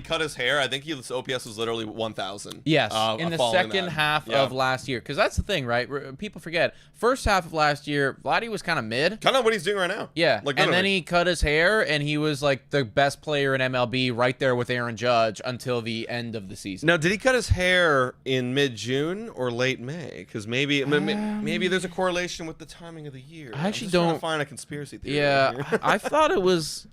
cut his hair? I think his OPS was literally 1,000. Yes, in the second half of last year. Because that's the thing, right? People forget. First half of last year, Vladdy was kind of mid. Kind of what he's doing right now. Yeah, and then he cut his hair, and he was like the best player in MLB right there with Aaron Judge until the end of the season. Now, did he cut his hair in mid-June or late May? Because maybe there's a correlation with the timing of the year. I actually don't find a conspiracy theory. Yeah. I thought it was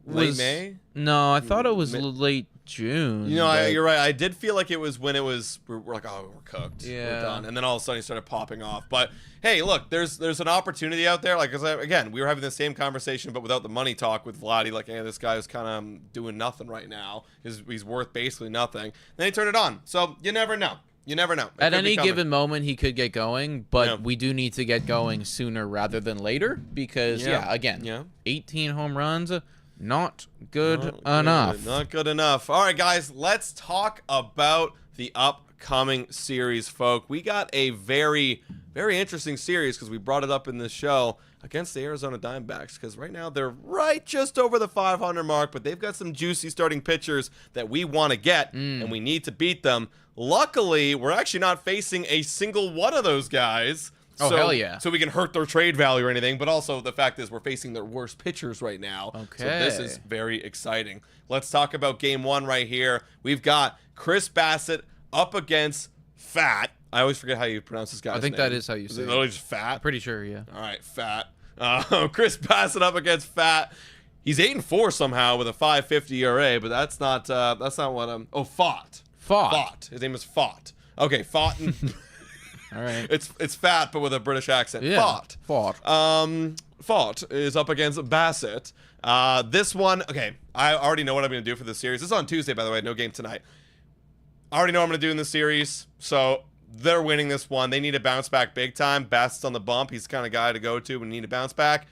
late May. No, I thought it was late June. You know, you're right. I did feel like it was when it was. We're like, oh, we're cooked. Yeah. We're done. And then all of a sudden, he started popping off. But hey, look, there's an opportunity out there. Like, again, we were having the same conversation, but without the money talk with Vladdy. Like, hey, this guy is kind of doing nothing right now. He's worth basically nothing. Then he turned it on. So you never know. You never know. At any given moment, he could get going, but we do need to get going sooner rather than later because, 18 home runs, not good enough. Not good enough. All right, guys, let's talk about the upcoming series, folk. We got a very, very interesting series because we brought it up in this show against the Arizona Diamondbacks because right now they're right just over the 500 mark, but they've got some juicy starting pitchers that we want to get, and we need to beat them. Luckily, we're actually not facing a single one of those guys. Oh, hell yeah. So we can hurt their trade value or anything, but also the fact is we're facing their worst pitchers right now. Okay. So this is very exciting. Let's talk about game one right here. We've got Chris Bassitt up against Fat. I always forget how you pronounce this guy's name. I think that is how you say it. Literally just Fat? I'm pretty sure, yeah. All right, Fat. Chris Bassitt up against Fat. He's 8-4 somehow with a 5.50 ERA, but that's not what Fought. Fought. His name is Fought. Okay, Fought. All right. It's Fat, but with a British accent. Yeah. Fought. Fought is up against Bassitt. This one, okay, I already know what I'm going to do for this series. This is on Tuesday, by the way, no game tonight. I already know what I'm going to do in this series, so they're winning this one. They need to bounce back big time. Bassitt's on the bump. He's the kind of guy to go to when you need to bounce back.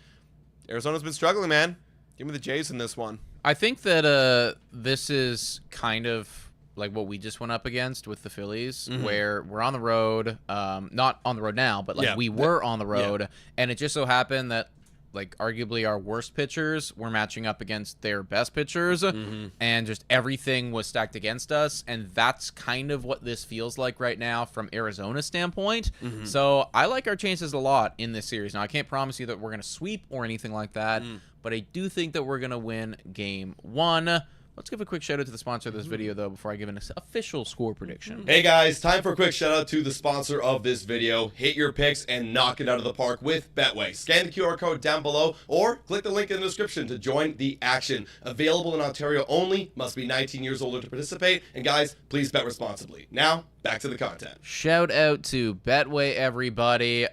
Arizona's been struggling, man. Give me the Jays in this one. I think that this is kind of like what we just went up against with the Phillies, where we're on the road, not on the road now, but we were on the road, and it just so happened that like arguably our worst pitchers were matching up against their best pitchers, and just everything was stacked against us, and that's kind of what this feels like right now from Arizona's standpoint. So I like our chances a lot in this series. Now I can't promise you that we're going to sweep or anything like that, but I do think that we're going to win game one. Let's give a quick shout out to the sponsor of this video, though, before I give an official score prediction. Hey guys, time for a quick shout out to the sponsor of this video. Hit your picks and knock it out of the park with Betway. Scan the QR code down below or click the link in the description to join the action. Available in Ontario only, must be 19 years older to participate. And guys, please bet responsibly. Now, back to the content. Shout out to Betway, everybody.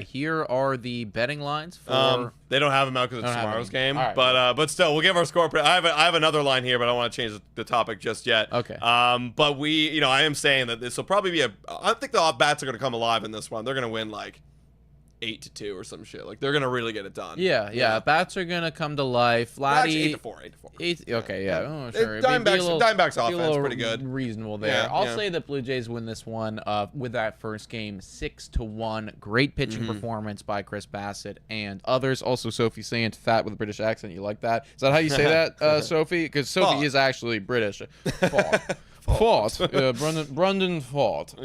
Here are the betting lines for... They don't have them out because it's tomorrow's game, right. But still, we'll give our score. I have another line here, but I don't want to change the topic just yet. Okay. But I am saying that this will probably be I think the bats are going to come alive in this one. They're going to win like 8-2 or some shit. Like they're going to really get it done. Yeah. Bats are going to come to life. Vladdy, 8-4. Okay, yeah. Oh, sure. Diamondbacks offense pretty good. Reasonable there. I'll say that Blue Jays win this one with that first game 6-1. Great pitching performance by Chris Bassitt and others. Also, Sophie saying Fat with a British accent. You like that? Is that how you say that, Sophie? Because Sophie is actually British. Fought. Brendan Fought.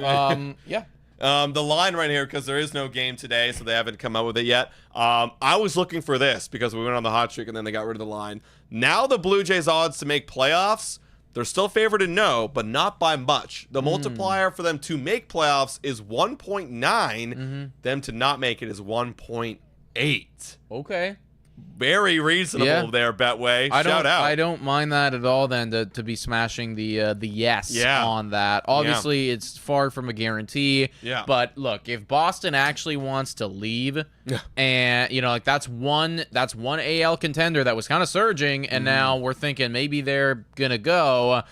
The line right here, because there is no game today, so they haven't come out with it yet. I was looking for this because we went on the hot streak and then they got rid of the line. Now the Blue Jays' odds to make playoffs, they're still favored in no, but not by much. The multiplier for them to make playoffs is 1.9. Them to not make it is 1.8. Okay. very reasonable there, Betway. Shout out. I don't mind that at all then to be smashing the yes on that. Obviously, it's far from a guarantee. Yeah. But look, if Boston actually wants to leave, and like that's one AL contender that was kind of surging, and now we're thinking maybe they're gonna go.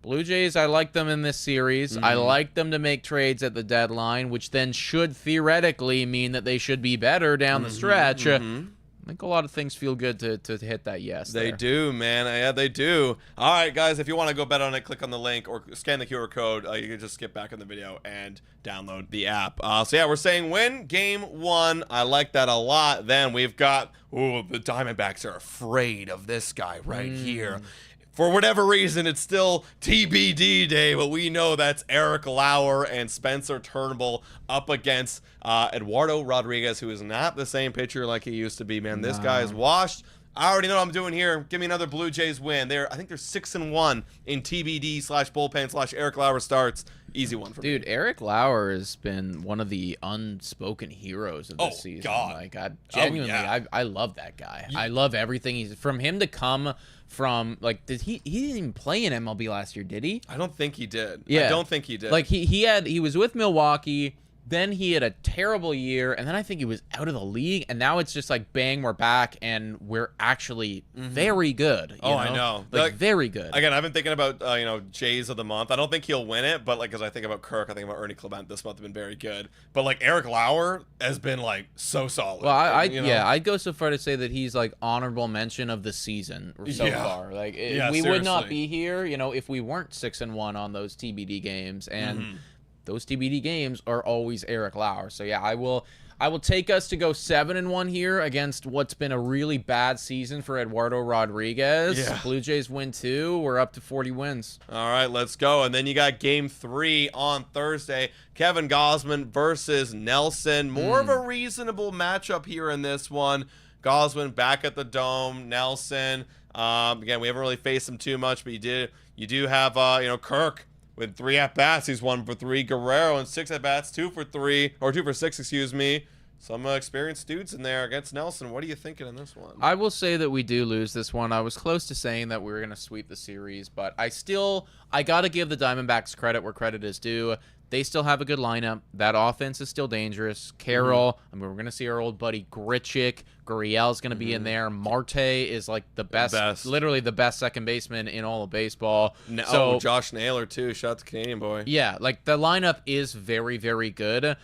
Blue Jays, I like them in this series. I like them to make trades at the deadline, which then should theoretically mean that they should be better down the stretch. I think a lot of things feel good to hit that yes. They do, man. Yeah, they do. All right, guys, if you want to go bet on it, click on the link or scan the QR code. You can just skip back in the video and download the app. So, yeah, we're saying win game 1. I like that a lot. Then we've got, the Diamondbacks are afraid of this guy right here. For whatever reason, it's still TBD day, but we know that's Eric Lauer and Spencer Turnbull up against Eduardo Rodriguez, who is not the same pitcher like he used to be, man. This guy is washed. I already know what I'm doing here. Give me another Blue Jays win. I think they're 6-1 in TBD/bullpen/Eric Lauer starts. Easy one for me. Dude, Eric Lauer has been one of the unspoken heroes of this season. God. Like, genuinely, I love that guy. I love everything. From him to come from, like, he didn't even play in MLB last year, did he? I don't think he did. Yeah. I don't think he did. Like, he was with Milwaukee. Then he had a terrible year, and then I think he was out of the league, and now it's just like, bang, we're back, and we're actually very good. You know? I know. Like, very good. Again, I've been thinking about, Jays of the month. I don't think he'll win it, but, like, as I think about Kirk, I think about Ernie Clement this month have been very good. But, like, Eric Lauer has been, like, so solid. Well, I'd go so far to say that he's, like, honorable mention of the season so far. Like, we would not be here, if we weren't 6-1 on those TBD games, and those TBD games are always Eric Lauer. So yeah, I will take us to go 7-1 here against what's been a really bad season for Eduardo Rodriguez. Yeah. Blue Jays win 2. We're up to 40 wins. All right, let's go. And then you got game 3 on Thursday. Kevin Gausman versus Nelson. More of a reasonable matchup here in this one. Gausman back at the Dome. Nelson. Again, we haven't really faced him too much, but you do have Kirk. With 3 at-bats, he's 1 for 3. Guerrero and 6 at-bats, 2 for 6, excuse me. Some experienced dudes in there against Nelson. What are you thinking in this one? I will say that we do lose this one. I was close to saying that we were going to sweep the series, but I got to give the Diamondbacks credit where credit is due. They still have a good lineup. That offense is still dangerous. Carroll, we're going to see our old buddy Grichuk. Gurriel's going to be in there. Marte is like the best, literally the best second baseman in all of baseball. Josh Naylor too. Shout out to Canadian boy. Yeah, like the lineup is very, very good.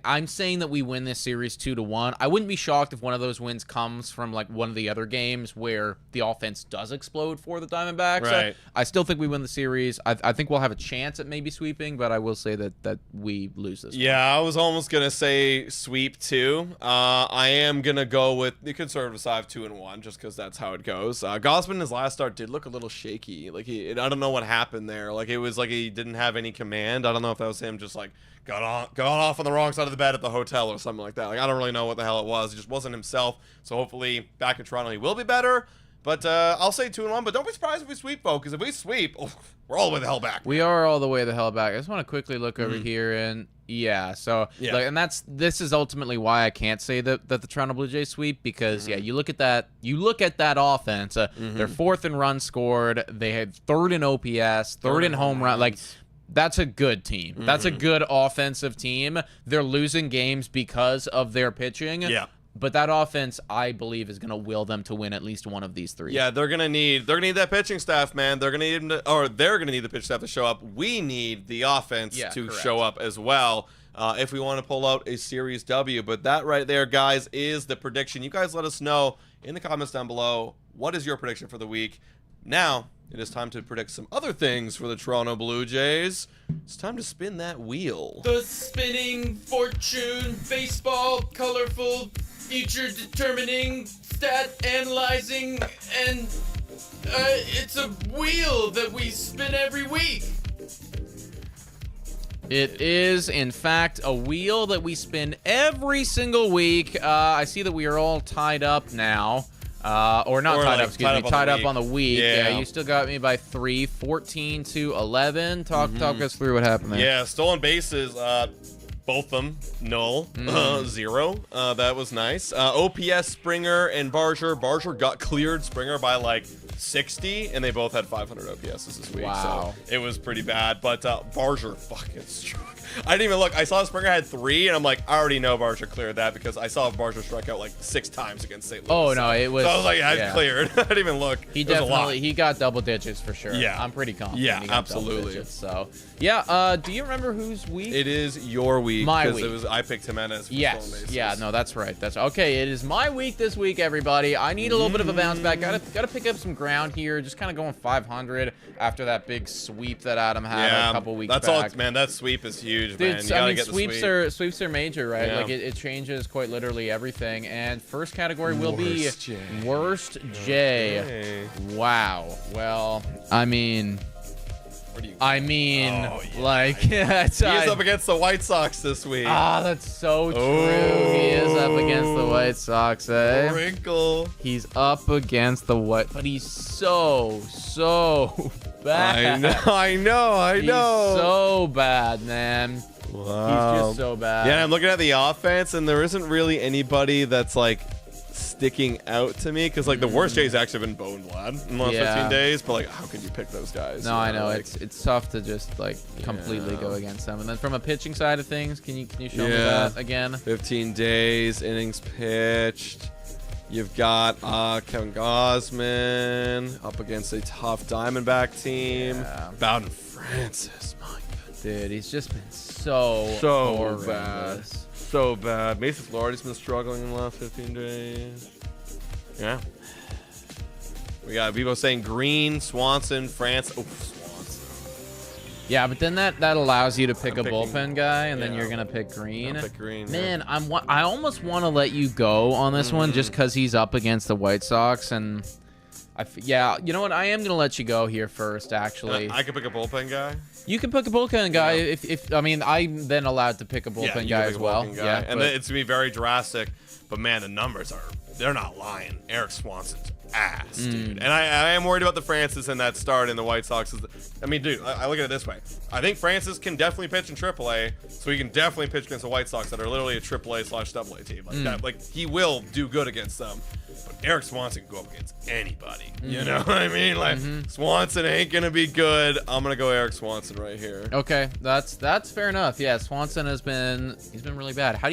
I'm saying that we win this series 2-1. I wouldn't be shocked if one of those wins comes from like one of the other games where the offense does explode for the Diamondbacks. Right. I still think we win the series. I think we'll have a chance at maybe sweeping, but I will say that we lose this one. I was almost gonna say sweep too. I am gonna go with the conservative side of 2-1 just because that's how it goes. Gausman in his last start did look a little shaky. Like I don't know what happened there. Like it was like he didn't have any command. I don't know if that was him just like got off on the wrong side of the bed at the hotel or something like that. Like I don't really know what the hell it was. He just wasn't himself. So hopefully back in Toronto he will be better. But I'll say 2-1. But don't be surprised if we sweep, though, because if we sweep, we're all the way the hell back. We are all the way the hell back. I just want to quickly look over here and like, and this is ultimately why I can't say that the Toronto Blue Jays sweep because you look at that offense. They're 4th in runs scored. They had 3rd in OPS, 3rd in home run. Like. That's a good team. That's a good offensive team. They're losing games because of their pitching. Yeah. But that offense, I believe, is going to will them to win at least one of these 3. Yeah, they're gonna need that pitching staff, man. They're gonna need the pitching staff to show up. We need the offense to show up as well. If we want to pull out a series W. But that right there, guys, is the prediction. You guys let us know in the comments down below. What is your prediction for the week? Now, it is time to predict some other things for the Toronto Blue Jays. It's time to spin that wheel. The spinning fortune, baseball, colorful, future determining, stat analyzing, and it's a wheel that we spin every week. It is, in fact, a wheel that we spin every single week. I see that we are all tied up now. Or not tied up, excuse me, tied up on the week. Yeah. You still got me by 3, 14-11. Talk us through what happened there. Yeah, stolen bases. both of them null, 0. That was nice. OPS Springer and Barger. Barger got cleared Springer by like 60, and they both had 500 OPSs this week. Wow. So it was pretty bad. But Barger fucking struck. I didn't even look. I saw Springer had 3, and I'm like, I already know Barger cleared that because I saw Barger strike out like 6 times against St. Louis. Oh no, it was. So I was like, yeah, it's cleared. I didn't even look. He It was a lot. definitely he got double digits for sure. Yeah. I'm pretty confident. Yeah, he got absolutely. double digits, so yeah. Do you remember whose week? It is your week. My 'cause week. It was I picked Jimenez. For Yes. stolen bases. Yeah. No, that's right. That's okay. It is my week this week, everybody. I need a little bit of a bounce back. Gotta pick up some ground here. Just kind of going 500 after that big sweep that Adam had a couple weeks that's back. all, man. That sweep is huge, Dude, man. You gotta I mean, get the sweeps are major, right? Yeah. Like it changes quite literally everything. And first category will be Worst J. worst J. Okay. Wow. Well, I mean, Where do you? like, it's, He is up against the White Sox this week. that's so true. Oh. He is up against the White Sox, eh? Wrinkle. He's up against the White, but he's so bad. I know. He's so bad, man. Wow. He's just so bad. Yeah, I'm looking at the offense, and there isn't really anybody that's like sticking out to me because like the worst J's actually been Bowen Vlad in the last 15 days. But like, how could you pick those guys? No, I know it's tough to just like completely go against them. And then from a pitching side of things, can you show me that again? 15 days, innings pitched. You've got Kevin Gosman up against a tough Diamondback team. Yeah. Bowden Francis, my goodness. Dude, he's just been so bad. horrendous. So bad. Mason Florida's been struggling in the last 15 days. Yeah. We got Vivo saying Green, Swanson, France. Oh, Swanson. Yeah, but then that allows you to pick I'm a picking- bullpen guy, and then yeah. you're gonna pick Green. I'll pick Green. Man, I almost want to let you go on this one just because he's up against the White Sox, and yeah, you know what? I am gonna let you go here first. Actually, I could pick a bullpen guy. you can pick a bullpen guy if I mean I'm then allowed to pick a bullpen you guy can as pick a well. bullpen guy. Yeah, and but- then it's gonna be very drastic. But man, the numbers they're not lying. Eric Swanson's ass, dude. And I am worried about the Francis and that start in the White Sox. I mean, dude, I look at it this way. I think Francis can definitely pitch in AAA, so he can definitely pitch against the White Sox that are literally a AAA/AA team. Like that, like he will do good against them. But Eric Swanson can go up against anybody. You know what I mean? Like Swanson ain't gonna be good. I'm gonna go Eric Swanson right here. Okay, that's fair enough. Yeah, Swanson he's been really bad. How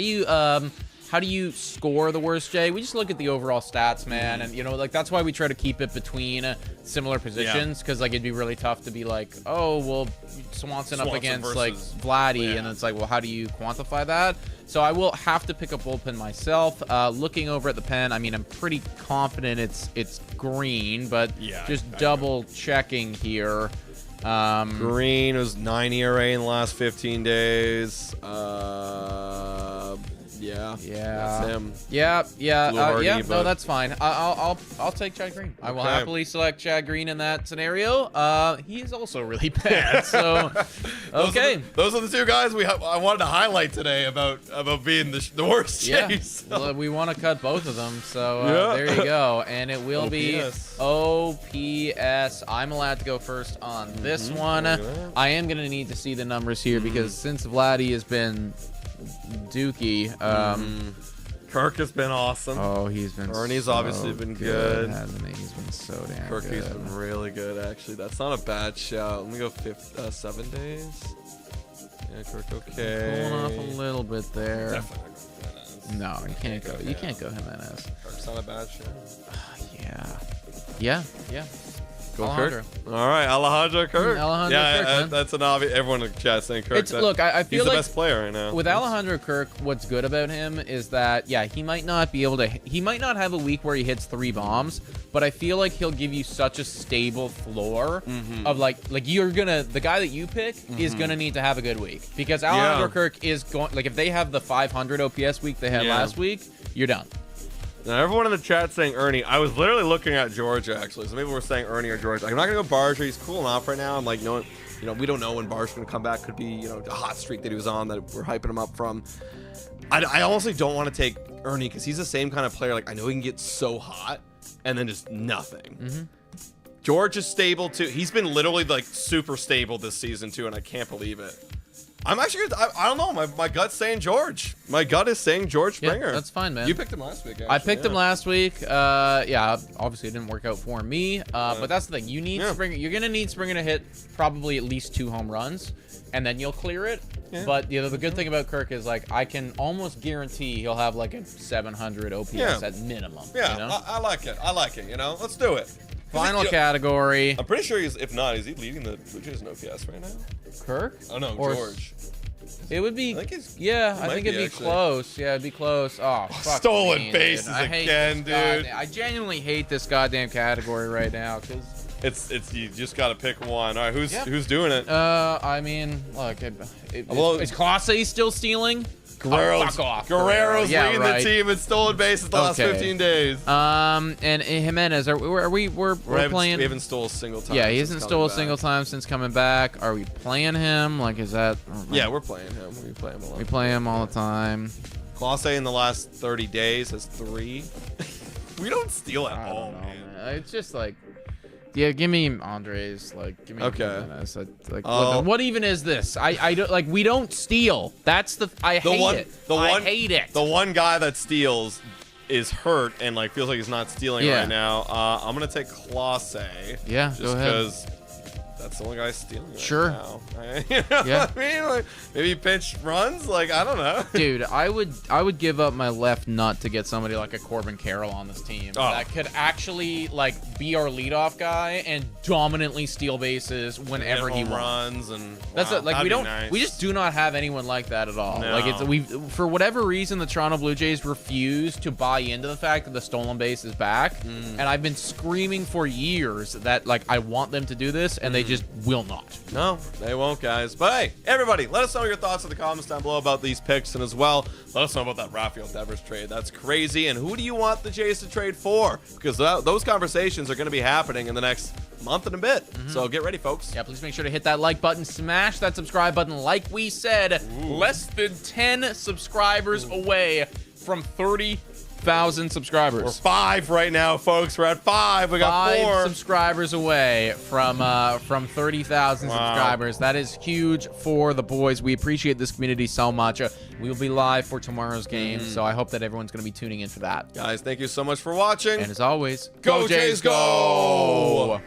do you score the worst J? We just look at the overall stats, man, and you know, like that's why we try to keep it between similar positions, because like it'd be really tough to be like, oh well, Swanson up against like versus- Vladdy, and it's like, well, how do you quantify that? So I will have to pick a bullpen myself. Looking over at the pen, I mean, I'm pretty confident it's Green, but Yeah, just I double checking here. Green was 9 ERA in the last 15 days. Yeah, that's him. Yeah. Blue Hardy, No, but- that's fine. I'll take Chad Green. I will Okay. happily select Chad Green in that scenario. He is also really bad. So, okay. Those are the two guys I wanted to highlight today about being the worst Yeah, chase. well, we want to cut both of them. So Yeah. there you go, and it will be OPS. OPS. I'm allowed to go first on this one. look at that. I am gonna need to see the numbers here because since Vladdy has been dookie. Kirk has been awesome. Oh, he's been. Ernie's so obviously been good. hasn't he? He's been so damn Kirk has good. been really good, actually. That's not a bad shout. Let me go 7 days. Yeah, Kirk, okay. Pulling off a little bit there. Definitely not good Jimenez. No, you can't go. You can't go Jimenez. Kirk's not a bad shout. Yeah. Go Alejandro. Kirk. All right, Alejandro Kirk. Alejandro Kirk, man. That's an obvious. Everyone in the chat saying Kirk. It's look. I feel he's the like best player right now. with Alejandro Kirk, what's good about him is that he might not be able to. He might not have a week where he hits 3 bombs, but I feel like he'll give you such a stable floor of like you're gonna the guy that you pick is gonna need to have a good week because Alejandro Kirk is going like if they have the 500 OPS week they had last week, you're done. Now, everyone in the chat saying Ernie. I was literally looking at George, actually. Some people were saying Ernie or George. I'm not going to go Barger. He's cooling off right now. I'm like, we don't know when Barger's going to come back. Could be, a hot streak that he was on that we're hyping him up from. I honestly don't want to take Ernie because he's the same kind of player. Like, I know he can get so hot and then just nothing. George is stable, too. He's been literally, like, super stable this season, too, and I can't believe it. I'm actually. I don't know. My gut's saying George. My gut is saying George Springer. Yeah, that's fine, man. You picked him last week. Actually, I picked him last week. Yeah, obviously it didn't work out for me. But that's the thing. You need Springer. You're gonna need Springer to hit probably at least 2 home runs, and then you'll clear it. Yeah. But the good thing about Kirk is like I can almost guarantee he'll have like a 700 OPS at minimum. Yeah, you know? I like it. I like it. You know, let's do it. Final category. I'm pretty sure he's. If not, is he leading the Blue Jays in OPS right now? Kirk? Oh no, or George. It would be. I think he's. I think it'd be actually close. Yeah, it'd be close. Oh, fuck stolen me, bases dude. I hate again, this dude. I genuinely hate this goddamn category right now because. It's you just gotta pick one. All right, who's doing it? I mean, look, is Clase still stealing? Guerrero's, fuck off. Guerrero's Yeah, leading right. the team in stolen bases the last 15 days. And Jimenez, we're playing. We haven't stole a single time. Yeah, he hasn't stole a single time since coming back. Are we playing him? Like, is that? Yeah, we're playing him. We play him a lot. We play him all the time. Clase in the last 30 days has 3. We don't steal at I all, don't know, man. It's just like. Yeah, give me Andres. Like, give me Jimenez. Like, what even is this? I don't like. We don't steal. That's the. I hate it. I hate it. The one guy that steals is hurt and like feels like he's not stealing right now. I'm gonna take Clase. Yeah, just go ahead. Because that's the only guy stealing right now. You know what I mean? Like, maybe pinch runs. Like, I don't know. Dude, I would give up my left nut to get somebody like a Corbin Carroll on this team that could actually like be our leadoff guy and dominantly steal bases whenever he runs and that's it. Like we just do not have anyone like that at all. No. Like for whatever reason the Toronto Blue Jays refuse to buy into the fact that the stolen base is back, and I've been screaming for years that like I want them to do this, and they just will not. No, they won't, guys. But hey, everybody, let us know your thoughts in the comments down below about these picks, and as well, let us know about that Rafael Devers trade. That's crazy. And who do you want the Jays to trade for? Because those conversations are going to be happening in the next month and a bit. So get ready, folks. Yeah, please make sure to hit that like button, smash that subscribe button. Like we said, less than 10 subscribers away from 30,000 subscribers. We're 5 right now, folks. We're at 5. We got 4 subscribers away from 30,000 subscribers. That is huge for the boys. We appreciate this community so much. We will be live for tomorrow's game, so I hope that everyone's going to be tuning in for that. Guys, thank you so much for watching. And as always, go Jays, go!